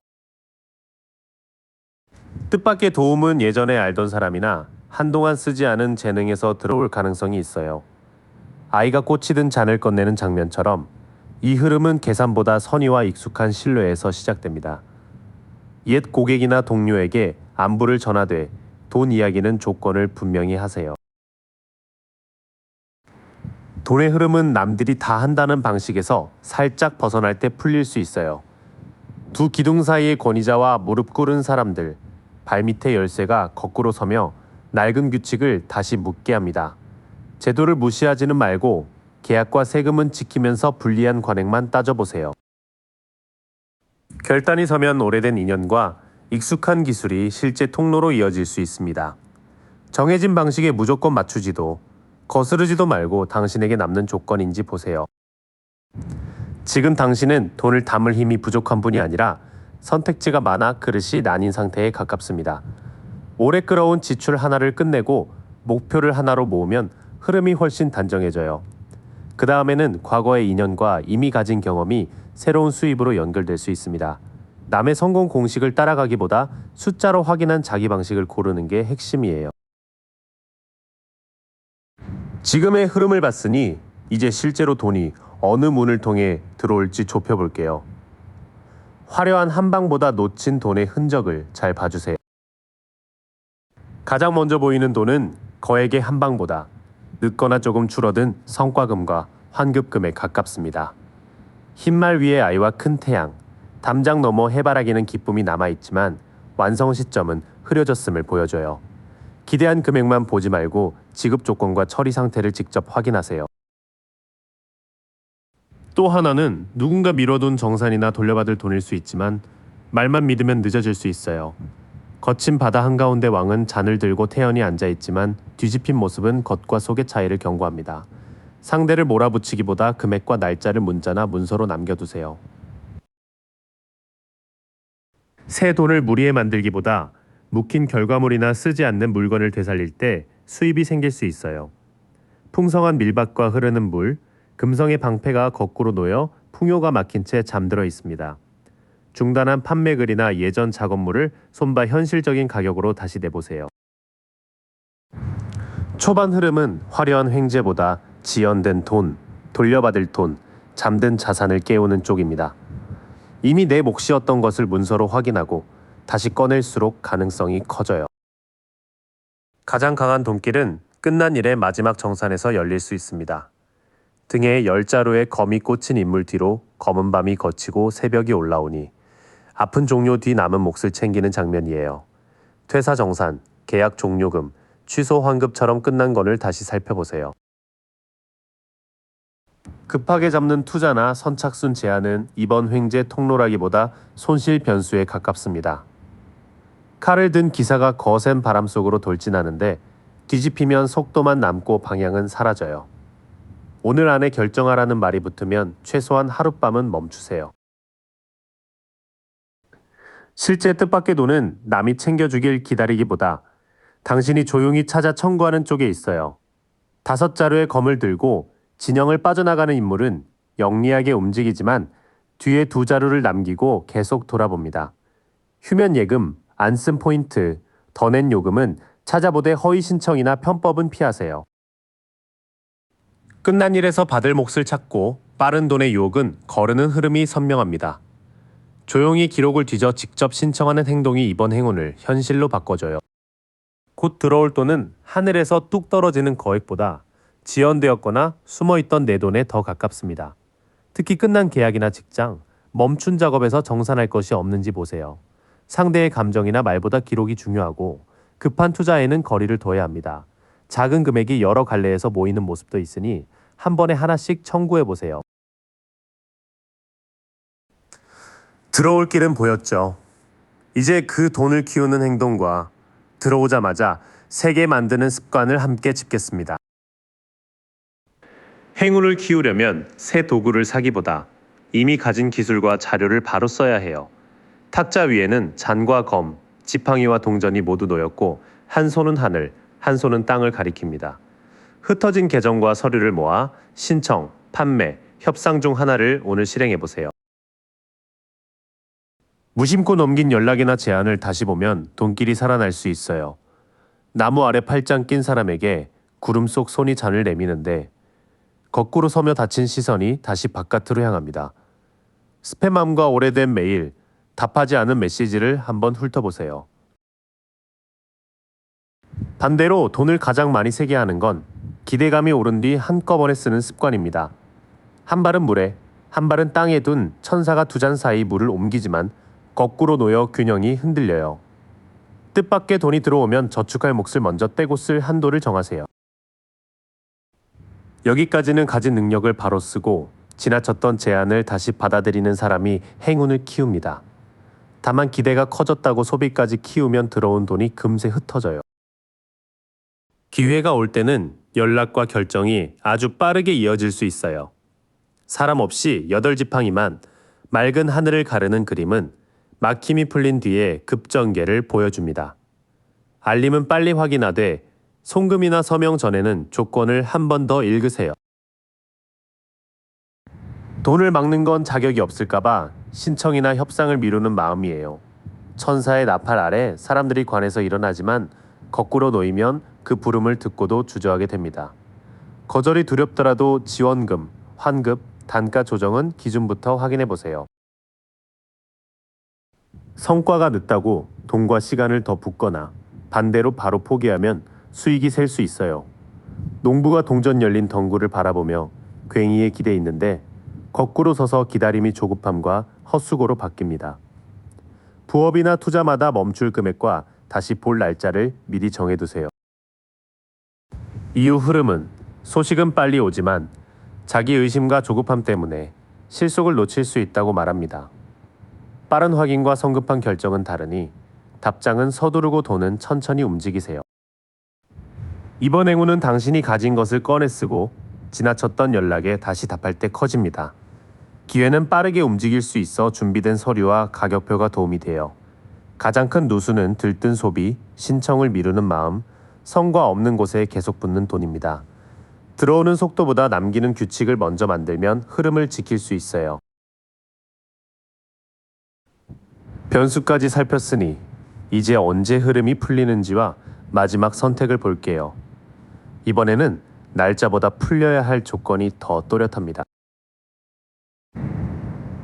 뜻밖의 도움은 예전에 알던 사람이나 한동안 쓰지 않은 재능에서 들어올 가능성이 있어요. 아이가 꽃이 든 잔을 꺼내는 장면처럼 이 흐름은 계산보다 선의와 익숙한 신뢰에서 시작됩니다. 옛 고객이나 동료에게 안부를 전하되 돈 이야기는 조건을 분명히 하세요. 돈의 흐름은 남들이 다 한다는 방식에서 살짝 벗어날 때 풀릴 수 있어요. 두 기둥 사이의 권위자와 무릎 꿇은 사람들, 발밑의 열쇠가 거꾸로 서며 낡은 규칙을 다시 묻게 합니다. 제도를 무시하지는 말고 계약과 세금은 지키면서 불리한 관행만 따져보세요. 결단이 서면 오래된 인연과 익숙한 기술이 실제 통로로 이어질 수 있습니다. 정해진 방식에 무조건 맞추지도 거스르지도 말고 당신에게 남는 조건인지 보세요. 지금 당신은 돈을 담을 힘이 부족한 분이 아니라 선택지가 많아 그릇이 나뉜 상태에 가깝습니다. 오래 끌어온 지출 하나를 끝내고 목표를 하나로 모으면 흐름이 훨씬 단정해져요. 그 다음에는 과거의 인연과 이미 가진 경험이 새로운 수입으로 연결될 수 있습니다. 남의 성공 공식을 따라가기보다 숫자로 확인한 자기 방식을 고르는 게 핵심이에요. 지금의 흐름을 봤으니 이제 실제로 돈이 어느 문을 통해 들어올지 좁혀볼게요. 화려한 한 방보다 놓친 돈의 흔적을 잘 봐주세요. 가장 먼저 보이는 돈은 거액의 한 방보다 늦거나 조금 줄어든 성과금과 환급금에 가깝습니다. 흰말 위에 아이와 큰 태양, 담장 너머 해바라기는 기쁨이 남아있지만 완성 시점은 흐려졌음을 보여줘요. 기대한 금액만 보지 말고 지급 조건과 처리 상태를 직접 확인하세요. 또 하나는 누군가 미뤄둔 정산이나 돌려받을 돈일 수 있지만 말만 믿으면 늦어질 수 있어요. 거친 바다 한가운데 왕은 잔을 들고 태연히 앉아있지만 뒤집힌 모습은 겉과 속의 차이를 경고합니다. 상대를 몰아붙이기보다 금액과 날짜를 문자나 문서로 남겨두세요. 새 돈을 무리해 만들기보다 묵힌 결과물이나 쓰지 않는 물건을 되살릴 때 수입이 생길 수 있어요. 풍성한 밀밭과 흐르는 물, 금성의 방패가 거꾸로 놓여 풍요가 막힌 채 잠들어 있습니다. 중단한 판매글이나 예전 작업물을 손봐 현실적인 가격으로 다시 내보세요. 초반 흐름은 화려한 횡재보다 지연된 돈, 돌려받을 돈, 잠든 자산을 깨우는 쪽입니다. 이미 내 몫이었던 것을 문서로 확인하고 다시 꺼낼수록 가능성이 커져요. 가장 강한 돈길은 끝난 일의 마지막 정산에서 열릴 수 있습니다. 등에 열자루에 검이 꽂힌 인물 뒤로 검은 밤이 거치고 새벽이 올라오니 아픈 종료 뒤 남은 몫을 챙기는 장면이에요. 퇴사 정산, 계약 종료금, 취소 환급처럼 끝난 건을 다시 살펴보세요. 급하게 잡는 투자나 선착순 제한은 이번 횡재 통로라기보다 손실 변수에 가깝습니다. 칼을 든 기사가 거센 바람 속으로 돌진하는데 뒤집히면 속도만 남고 방향은 사라져요. 오늘 안에 결정하라는 말이 붙으면 최소한 하룻밤은 멈추세요. 실제 뜻밖의 돈은 남이 챙겨주길 기다리기보다 당신이 조용히 찾아 청구하는 쪽에 있어요. 5자루의 검을 들고 진영을 빠져나가는 인물은 영리하게 움직이지만 뒤에 2자루를 남기고 계속 돌아봅니다. 휴면 예금, 안 쓴 포인트, 더 낸 요금은 찾아보되 허위 신청이나 편법은 피하세요. 끝난 일에서 받을 몫을 찾고 빠른 돈의 유혹은 거르는 흐름이 선명합니다. 조용히 기록을 뒤져 직접 신청하는 행동이 이번 행운을 현실로 바꿔줘요. 곧 들어올 돈은 하늘에서 뚝 떨어지는 거액보다 지연되었거나 숨어있던 내 돈에 더 가깝습니다. 특히 끝난 계약이나 직장, 멈춘 작업에서 정산할 것이 없는지 보세요. 상대의 감정이나 말보다 기록이 중요하고 급한 투자에는 거리를 둬야 합니다. 작은 금액이 여러 갈래에서 모이는 모습도 있으니 한 번에 하나씩 청구해 보세요. 들어올 길은 보였죠. 이제 그 돈을 키우는 행동과 들어오자마자 세게 만드는 습관을 함께 짚겠습니다. 행운을 키우려면 새 도구를 사기보다 이미 가진 기술과 자료를 바로 써야 해요. 탁자 위에는 잔과 검, 지팡이와 동전이 모두 놓였고 한 손은 하늘, 한 손은 땅을 가리킵니다. 흩어진 계정과 서류를 모아 신청, 판매, 협상 중 하나를 오늘 실행해보세요. 무심코 넘긴 연락이나 제안을 다시 보면 돈길이 살아날 수 있어요. 나무 아래 팔짱 낀 사람에게 구름 속 손이 잔을 내미는데 거꾸로 서며 닫힌 시선이 다시 바깥으로 향합니다. 스팸함과 오래된 메일, 답하지 않은 메시지를 한번 훑어보세요. 반대로 돈을 가장 많이 세게 하는 건 기대감이 오른 뒤 한꺼번에 쓰는 습관입니다. 한 발은 물에, 한 발은 땅에 둔 천사가 2잔 사이 물을 옮기지만 거꾸로 놓여 균형이 흔들려요. 뜻밖의 돈이 들어오면 저축할 몫을 먼저 떼고 쓸 한도를 정하세요. 여기까지는 가진 능력을 바로 쓰고 지나쳤던 제안을 다시 받아들이는 사람이 행운을 키웁니다. 다만 기대가 커졌다고 소비까지 키우면 들어온 돈이 금세 흩어져요. 기회가 올 때는 연락과 결정이 아주 빠르게 이어질 수 있어요. 사람 없이 8지팡이만 맑은 하늘을 가르는 그림은 막힘이 풀린 뒤에 급전개를 보여줍니다. 알림은 빨리 확인하되 송금이나 서명 전에는 조건을 한 번 더 읽으세요. 돈을 막는 건 자격이 없을까봐 신청이나 협상을 미루는 마음이에요. 천사의 나팔 아래 사람들이 관해서 일어나지만 거꾸로 놓이면 그 부름을 듣고도 주저하게 됩니다. 거절이 두렵더라도 지원금, 환급, 단가 조정은 기준부터 확인해 보세요. 성과가 늦다고 돈과 시간을 더 붓거나 반대로 바로 포기하면 수익이 셀 수 있어요. 농부가 동전 열린 덩굴을 바라보며 괭이에 기대 있는데 거꾸로 서서 기다림이 조급함과 헛수고로 바뀝니다. 부업이나 투자마다 멈출 금액과 다시 볼 날짜를 미리 정해두세요. 이후 흐름은 소식은 빨리 오지만 자기 의심과 조급함 때문에 실속을 놓칠 수 있다고 말합니다. 빠른 확인과 성급한 결정은 다르니 답장은 서두르고 돈은 천천히 움직이세요. 이번 행운은 당신이 가진 것을 꺼내 쓰고 지나쳤던 연락에 다시 답할 때 커집니다. 기회는 빠르게 움직일 수 있어 준비된 서류와 가격표가 도움이 돼요. 가장 큰 누수는 들뜬 소비, 신청을 미루는 마음, 성과 없는 곳에 계속 붙는 돈입니다. 들어오는 속도보다 남기는 규칙을 먼저 만들면 흐름을 지킬 수 있어요. 변수까지 살폈으니 이제 언제 흐름이 풀리는지와 마지막 선택을 볼게요. 이번에는 날짜보다 풀려야 할 조건이 더 또렷합니다.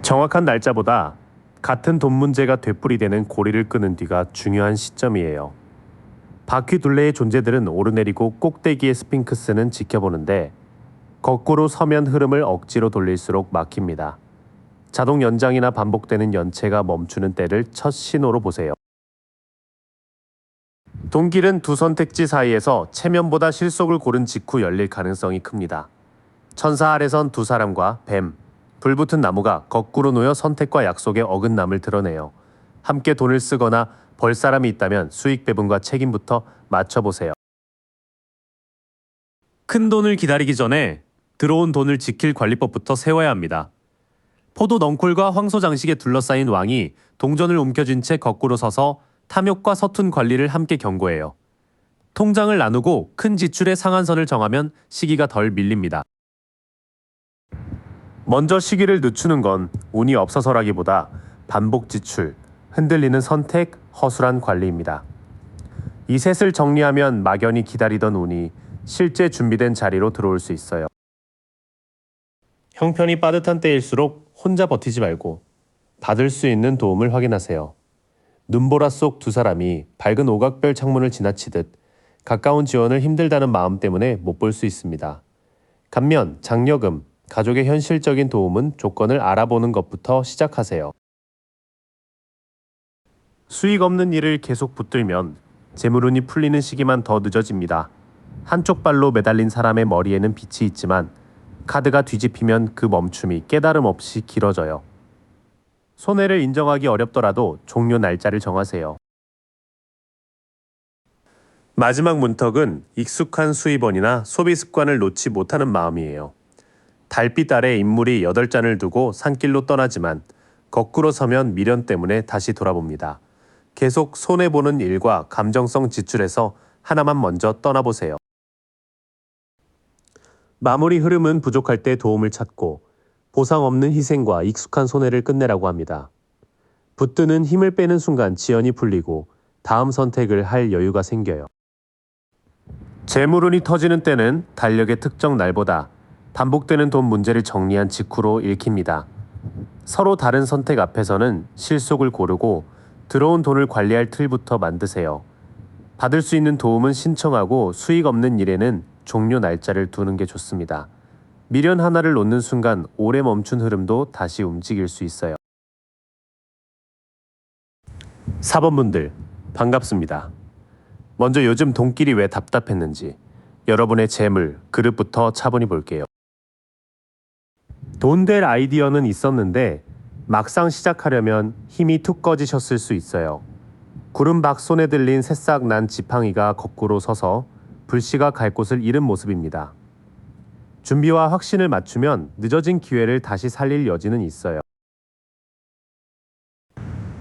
정확한 날짜보다 같은 돈 문제가 되풀이되는 고리를 끄는 뒤가 중요한 시점이에요. 바퀴 둘레의 존재들은 오르내리고 꼭대기의 스핑크스는 지켜보는데 거꾸로 서면 흐름을 억지로 돌릴수록 막힙니다. 자동 연장이나 반복되는 연체가 멈추는 때를 첫 신호로 보세요. 돈길은 두 선택지 사이에서 체면보다 실속을 고른 직후 열릴 가능성이 큽니다. 천사 아래선 두 사람과 뱀, 불붙은 나무가 거꾸로 놓여 선택과 약속의 어긋남을 드러내요. 함께 돈을 쓰거나 벌 사람이 있다면 수익 배분과 책임부터 맞춰보세요. 큰 돈을 기다리기 전에 들어온 돈을 지킬 관리법부터 세워야 합니다. 포도 넝쿨과 황소 장식에 둘러싸인 왕이 동전을 움켜쥔 채 거꾸로 서서 탐욕과 서툰 관리를 함께 경고해요. 통장을 나누고 큰 지출의 상한선을 정하면 시기가 덜 밀립니다. 먼저 시기를 늦추는 건 운이 없어서라기보다 반복 지출, 흔들리는 선택, 허술한 관리입니다. 이 셋을 정리하면 막연히 기다리던 운이 실제 준비된 자리로 들어올 수 있어요. 형편이 빠듯한 때일수록 혼자 버티지 말고 받을 수 있는 도움을 확인하세요. 눈보라 속 두 사람이 밝은 오각별 창문을 지나치듯 가까운 지원을 힘들다는 마음 때문에 못 볼 수 있습니다. 반면 장려금, 가족의 현실적인 도움은 조건을 알아보는 것부터 시작하세요. 수익 없는 일을 계속 붙들면 재물운이 풀리는 시기만 더 늦어집니다. 한쪽 발로 매달린 사람의 머리에는 빛이 있지만 카드가 뒤집히면 그 멈춤이 깨달음 없이 길어져요. 손해를 인정하기 어렵더라도 종료 날짜를 정하세요. 마지막 문턱은 익숙한 수입원이나 소비 습관을 놓지 못하는 마음이에요. 달빛 아래 인물이 8잔을 두고 산길로 떠나지만 거꾸로 서면 미련 때문에 다시 돌아봅니다. 계속 손해보는 일과 감정성 지출에서 하나만 먼저 떠나보세요. 마무리 흐름은 부족할 때 도움을 찾고 보상 없는 희생과 익숙한 손해를 끝내라고 합니다. 붙드는 힘을 빼는 순간 지연이 풀리고 다음 선택을 할 여유가 생겨요. 재물운이 터지는 때는 달력의 특정 날보다 반복되는 돈 문제를 정리한 직후로 읽힙니다. 서로 다른 선택 앞에서는 실속을 고르고 들어온 돈을 관리할 틀부터 만드세요. 받을 수 있는 도움은 신청하고 수익 없는 일에는 종료 날짜를 두는 게 좋습니다. 미련 하나를 놓는 순간 오래 멈춘 흐름도 다시 움직일 수 있어요. 4번분들 반갑습니다. 먼저 요즘 돈길이 왜 답답했는지, 여러분의 재물, 그릇부터 차분히 볼게요. 돈 될 아이디어는 있었는데 막상 시작하려면 힘이 툭 꺼지셨을 수 있어요. 구름박 손에 들린 새싹 난 지팡이가 거꾸로 서서 불씨가 갈 곳을 잃은 모습입니다. 준비와 확신을 맞추면 늦어진 기회를 다시 살릴 여지는 있어요.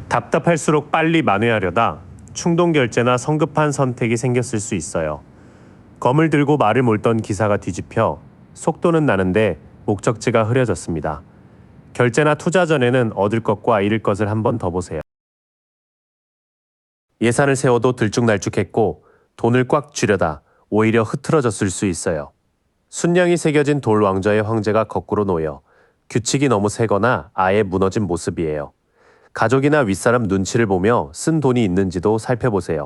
답답할수록 빨리 만회하려다 충동 결제나 성급한 선택이 생겼을 수 있어요. 검을 들고 말을 몰던 기사가 뒤집혀 속도는 나는데 목적지가 흐려졌습니다. 결제나 투자 전에는 얻을 것과 잃을 것을 한 번 더 보세요. 예산을 세워도 들쭉날쭉했고 돈을 꽉 쥐려다 오히려 흐트러졌을 수 있어요. 순양이 새겨진 돌 왕좌의 황제가 거꾸로 놓여 규칙이 너무 세거나 아예 무너진 모습이에요. 가족이나 윗사람 눈치를 보며 쓴 돈이 있는지도 살펴보세요.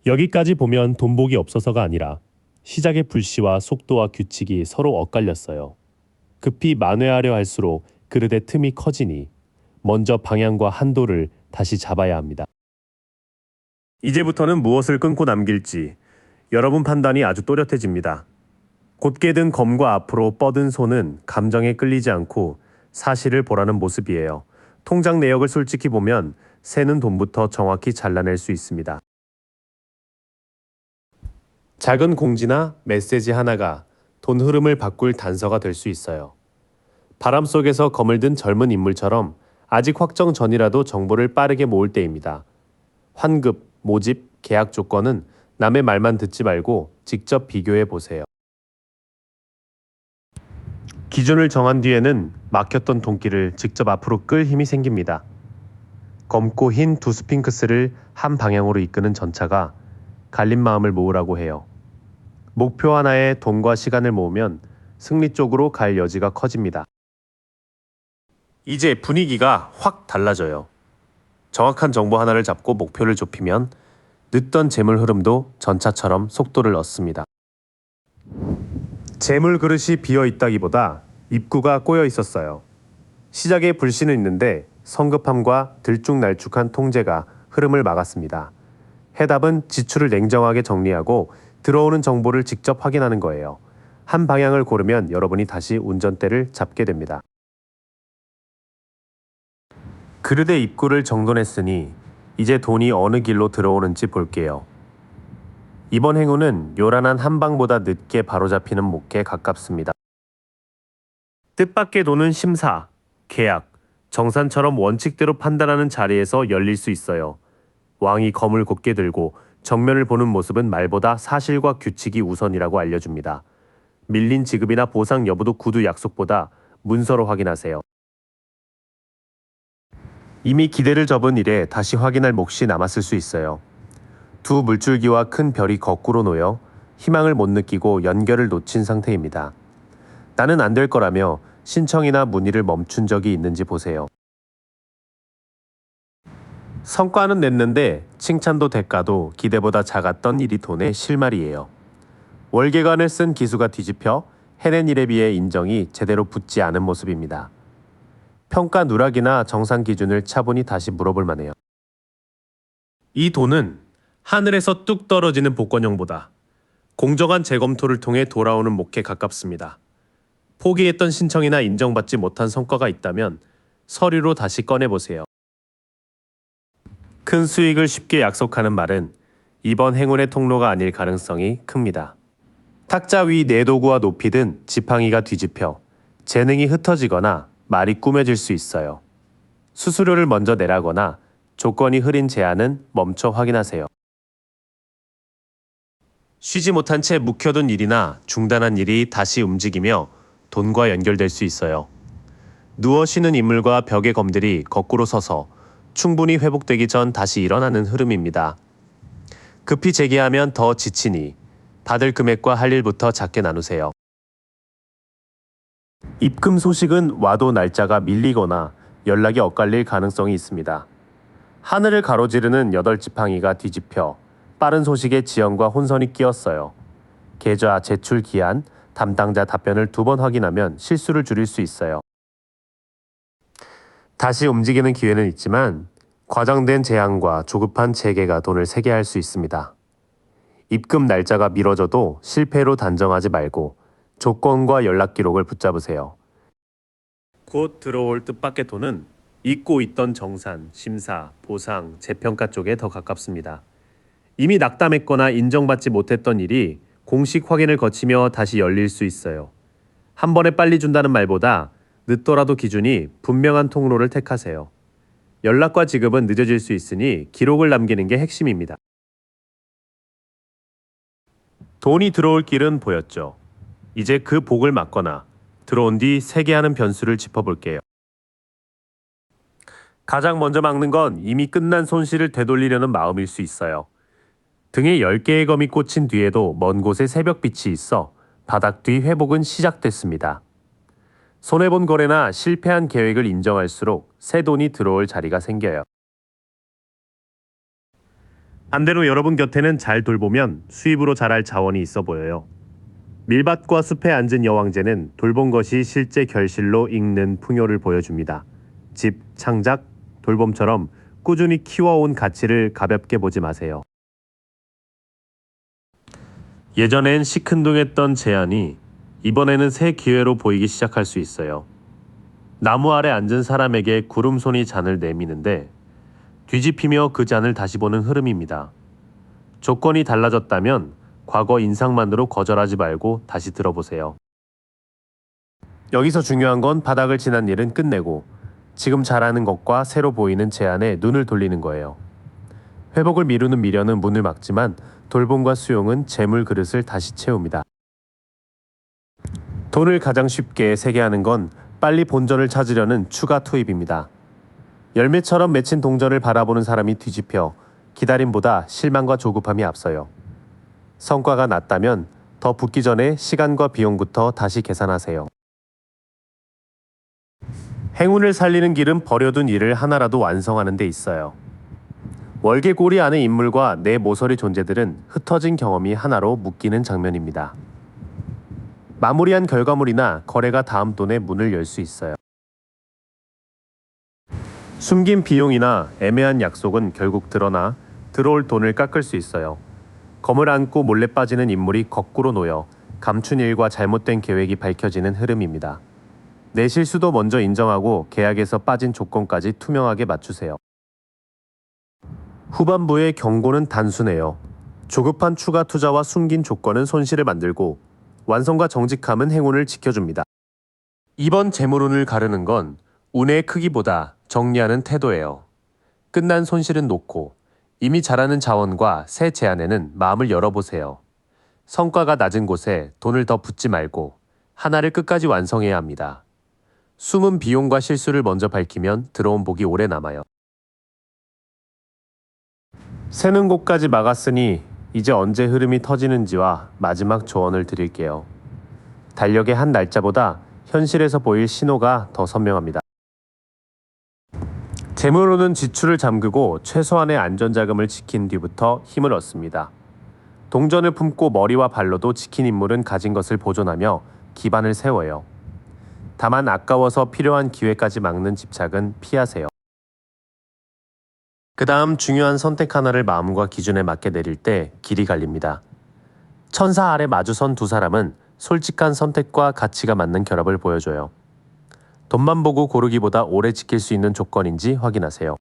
여기까지 보면 돈복이 없어서가 아니라 시작의 불씨와 속도와 규칙이 서로 엇갈렸어요. 급히 만회하려 할수록 그릇의 틈이 커지니 먼저 방향과 한도를 다시 잡아야 합니다. 이제부터는 무엇을 끊고 남길지 여러분 판단이 아주 또렷해집니다. 곧게 든 검과 앞으로 뻗은 손은 감정에 끌리지 않고 사실을 보라는 모습이에요. 통장 내역을 솔직히 보면 새는 돈부터 정확히 잘라낼 수 있습니다. 작은 공지나 메시지 하나가 돈 흐름을 바꿀 단서가 될 수 있어요. 바람 속에서 검을 든 젊은 인물처럼 아직 확정 전이라도 정보를 빠르게 모을 때입니다. 환급, 모집, 계약 조건은 남의 말만 듣지 말고 직접 비교해 보세요. 기준을 정한 뒤에는 막혔던 돈길을 직접 앞으로 끌 힘이 생깁니다. 검고 흰 두 스핑크스를 한 방향으로 이끄는 전차가 갈린 마음을 모으라고 해요. 목표 하나에 돈과 시간을 모으면 승리 쪽으로 갈 여지가 커집니다. 이제 분위기가 확 달라져요. 정확한 정보 하나를 잡고 목표를 좁히면 늦던 재물 흐름도 전차처럼 속도를 얻습니다. 재물 그릇이 비어 있다기보다 입구가 꼬여 있었어요. 시작에 불씨는 있는데 성급함과 들쭉날쭉한 통제가 흐름을 막았습니다. 해답은 지출을 냉정하게 정리하고 들어오는 정보를 직접 확인하는 거예요. 한 방향을 고르면 여러분이 다시 운전대를 잡게 됩니다. 그릇의 입구를 정돈했으니 이제 돈이 어느 길로 들어오는지 볼게요. 이번 행운은 요란한 한 방보다 늦게 바로잡히는 목에 가깝습니다. 뜻밖의 돈은 심사, 계약, 정산처럼 원칙대로 판단하는 자리에서 열릴 수 있어요. 왕이 검을 곧게 들고 정면을 보는 모습은 말보다 사실과 규칙이 우선이라고 알려줍니다. 밀린 지급이나 보상 여부도 구두 약속보다 문서로 확인하세요. 이미 기대를 접은 일에 다시 확인할 몫이 남았을 수 있어요. 두 물줄기와 큰 별이 거꾸로 놓여 희망을 못 느끼고 연결을 놓친 상태입니다. 나는 안 될 거라며 신청이나 문의를 멈춘 적이 있는지 보세요. 성과는 냈는데 칭찬도 대가도 기대보다 작았던 일이 돈의 실마리예요. 월계관을 쓴 기수가 뒤집혀 해낸 일에 비해 인정이 제대로 붙지 않은 모습입니다. 평가 누락이나 정상 기준을 차분히 다시 물어볼 만해요. 이 돈은 하늘에서 뚝 떨어지는 복권형보다 공정한 재검토를 통해 돌아오는 목에 가깝습니다. 포기했던 신청이나 인정받지 못한 성과가 있다면 서류로 다시 꺼내보세요. 큰 수익을 쉽게 약속하는 말은 이번 행운의 통로가 아닐 가능성이 큽니다. 탁자 위 내도구와 높이 든 지팡이가 뒤집혀 재능이 흩어지거나 말이 꾸며질 수 있어요. 수수료를 먼저 내라거나 조건이 흐린 제안은 멈춰 확인하세요. 쉬지 못한 채 묵혀둔 일이나 중단한 일이 다시 움직이며 돈과 연결될 수 있어요. 누워 쉬는 인물과 벽의 검들이 거꾸로 서서 충분히 회복되기 전 다시 일어나는 흐름입니다. 급히 재개하면 더 지치니 받을 금액과 할 일부터 작게 나누세요. 입금 소식은 와도 날짜가 밀리거나 연락이 엇갈릴 가능성이 있습니다. 하늘을 가로지르는 8지팡이가 뒤집혀 빠른 소식에 지연과 혼선이 끼었어요. 계좌, 제출 기한, 담당자 답변을 2번 확인하면 실수를 줄일 수 있어요. 다시 움직이는 기회는 있지만 과장된 제한과 조급한 재개가 돈을 새게 할 수 있습니다. 입금 날짜가 미뤄져도 실패로 단정하지 말고 조건과 연락 기록을 붙잡으세요. 곧 들어올 뜻밖의 돈은 잊고 있던 정산, 심사, 보상, 재평가 쪽에 더 가깝습니다. 이미 낙담했거나 인정받지 못했던 일이 공식 확인을 거치며 다시 열릴 수 있어요. 한 번에 빨리 준다는 말보다 늦더라도 기준이 분명한 통로를 택하세요. 연락과 지급은 늦어질 수 있으니 기록을 남기는 게 핵심입니다. 돈이 들어올 길은 보였죠. 이제 그 복을 막거나 들어온 뒤 세게 하는 변수를 짚어볼게요. 가장 먼저 막는 건 이미 끝난 손실을 되돌리려는 마음일 수 있어요. 등에 10개의 검이 꽂힌 뒤에도 먼 곳에 새벽빛이 있어 바닥 뒤 회복은 시작됐습니다. 손해본 거래나 실패한 계획을 인정할수록 새 돈이 들어올 자리가 생겨요. 반대로 여러분 곁에는 잘 돌보면 수입으로 자랄 자원이 있어 보여요. 밀밭과 숲에 앉은 여왕제는 돌본 것이 실제 결실로 익는 풍요를 보여줍니다. 집, 창작, 돌봄처럼 꾸준히 키워온 가치를 가볍게 보지 마세요. 예전엔 시큰둥했던 제안이 이번에는 새 기회로 보이기 시작할 수 있어요. 나무 아래 앉은 사람에게 구름손이 잔을 내미는데 뒤집히며 그 잔을 다시 보는 흐름입니다. 조건이 달라졌다면 과거 인상만으로 거절하지 말고 다시 들어보세요. 여기서 중요한 건 바닥을 지난 일은 끝내고 지금 잘하는 것과 새로 보이는 제안에 눈을 돌리는 거예요. 회복을 미루는 미련은 문을 막지만 돌봄과 수용은 재물 그릇을 다시 채웁니다. 돈을 가장 쉽게 세게 하는 건 빨리 본전을 찾으려는 추가 투입입니다. 열매처럼 맺힌 동전을 바라보는 사람이 뒤집혀 기다림보다 실망과 조급함이 앞서요. 성과가 낮다면 더 붙기 전에 시간과 비용부터 다시 계산하세요. 행운을 살리는 길은 버려둔 일을 하나라도 완성하는 데 있어요. 월계고리 안의 인물과 내 모서리 존재들은 흩어진 경험이 하나로 묶이는 장면입니다. 마무리한 결과물이나 거래가 다음 돈의 문을 열 수 있어요. 숨긴 비용이나 애매한 약속은 결국 드러나 들어올 돈을 깎을 수 있어요. 검을 안고 몰래 빠지는 인물이 거꾸로 놓여 감춘 일과 잘못된 계획이 밝혀지는 흐름입니다. 내 실수도 먼저 인정하고 계약에서 빠진 조건까지 투명하게 맞추세요. 후반부의 경고는 단순해요. 조급한 추가 투자와 숨긴 조건은 손실을 만들고 완성과 정직함은 행운을 지켜줍니다. 이번 재물운을 가르는 건 운의 크기보다 정리하는 태도예요. 끝난 손실은 놓고 이미 잘하는 자원과 새 제안에는 마음을 열어보세요. 성과가 낮은 곳에 돈을 더 붓지 말고 하나를 끝까지 완성해야 합니다. 숨은 비용과 실수를 먼저 밝히면 들어온 복이 오래 남아요. 새는 곳까지 막았으니 이제 언제 흐름이 터지는지와 마지막 조언을 드릴게요. 달력의 한 날짜보다 현실에서 보일 신호가 더 선명합니다. 재물로는 지출을 잠그고 최소한의 안전자금을 지킨 뒤부터 힘을 얻습니다. 동전을 품고 머리와 발로도 지킨 인물은 가진 것을 보존하며 기반을 세워요. 다만 아까워서 필요한 기회까지 막는 집착은 피하세요. 그 다음 중요한 선택 하나를 마음과 기준에 맞게 내릴 때 길이 갈립니다. 천사 아래 마주선 두 사람은 솔직한 선택과 가치가 맞는 결합을 보여줘요. 돈만 보고 고르기보다 오래 지킬 수 있는 조건인지 확인하세요.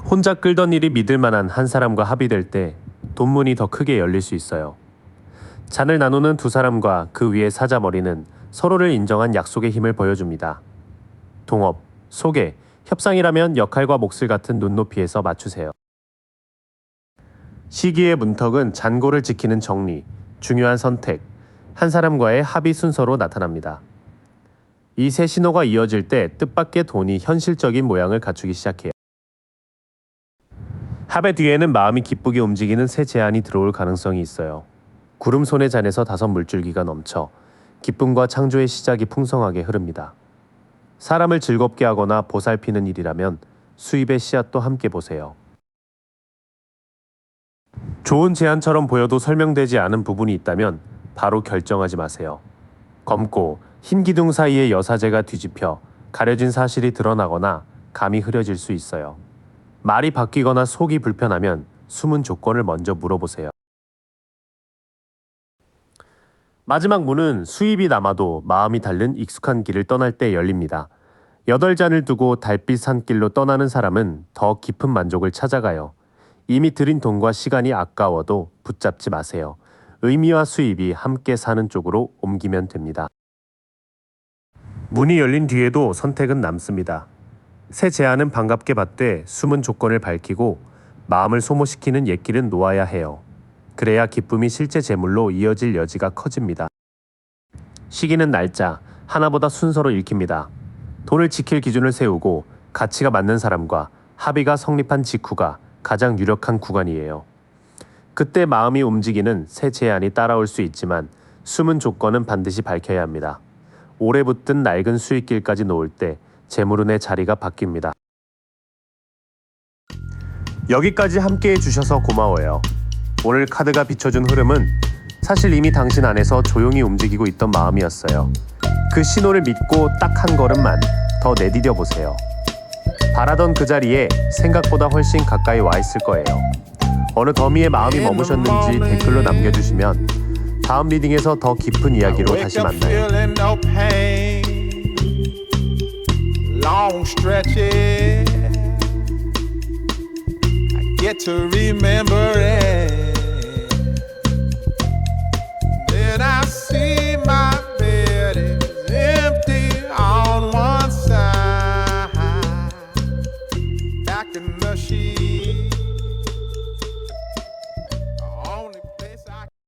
혼자 끌던 일이 믿을 만한 한 사람과 합의될 때 돈문이 더 크게 열릴 수 있어요. 잔을 나누는 두 사람과 그 위의 사자머리는 서로를 인정한 약속의 힘을 보여줍니다. 동업, 소개, 협상이라면 역할과 몫을 같은 눈높이에서 맞추세요. 시기의 문턱은 잔고를 지키는 정리, 중요한 선택, 한 사람과의 합의 순서로 나타납니다. 이 세 신호가 이어질 때 뜻밖의 돈이 현실적인 모양을 갖추기 시작해요. 합의 뒤에는 마음이 기쁘게 움직이는 새 제안이 들어올 가능성이 있어요. 구름손의 잔에서 5 물줄기가 넘쳐 기쁨과 창조의 시작이 풍성하게 흐릅니다. 사람을 즐겁게 하거나 보살피는 일이라면 수입의 씨앗도 함께 보세요. 좋은 제안처럼 보여도 설명되지 않은 부분이 있다면 바로 결정하지 마세요. 검고 흰 기둥 사이의 여사제가 뒤집혀 가려진 사실이 드러나거나 감이 흐려질 수 있어요. 말이 바뀌거나 속이 불편하면 숨은 조건을 먼저 물어보세요. 마지막 문은 수입이 남아도 마음이 다른 익숙한 길을 떠날 때 열립니다. 8잔을 두고 달빛 산길로 떠나는 사람은 더 깊은 만족을 찾아가요. 이미 들인 돈과 시간이 아까워도 붙잡지 마세요. 의미와 수입이 함께 사는 쪽으로 옮기면 됩니다. 문이 열린 뒤에도 선택은 남습니다. 새 제안은 반갑게 받되 숨은 조건을 밝히고 마음을 소모시키는 옛길은 놓아야 해요. 그래야 기쁨이 실제 재물로 이어질 여지가 커집니다. 시기는 날짜, 하나보다 순서로 읽힙니다. 돈을 지킬 기준을 세우고 가치가 맞는 사람과 합의가 성립한 직후가 가장 유력한 구간이에요. 그때 마음이 움직이는 새 제안이 따라올 수 있지만 숨은 조건은 반드시 밝혀야 합니다. 오래 붙든 낡은 수익길까지 놓을 때 재물운의 자리가 바뀝니다. 여기까지 함께해 주셔서 고마워요. 오늘 카드가 비춰준 흐름은 사실 이미 당신 안에서 조용히 움직이고 있던 마음이었어요. 그 신호를 믿고 딱 한 걸음만 더 내디뎌 보세요. 바라던 그 자리에 생각보다 훨씬 가까이 와 있을 거예요. 어느 더미에 마음이 머무셨는지 댓글로 남겨주시면 다음 리딩에서 더 깊은 이야기로 다시 만나요. Get to remember it. Then I see my bed is empty on one side. Back in the sheet.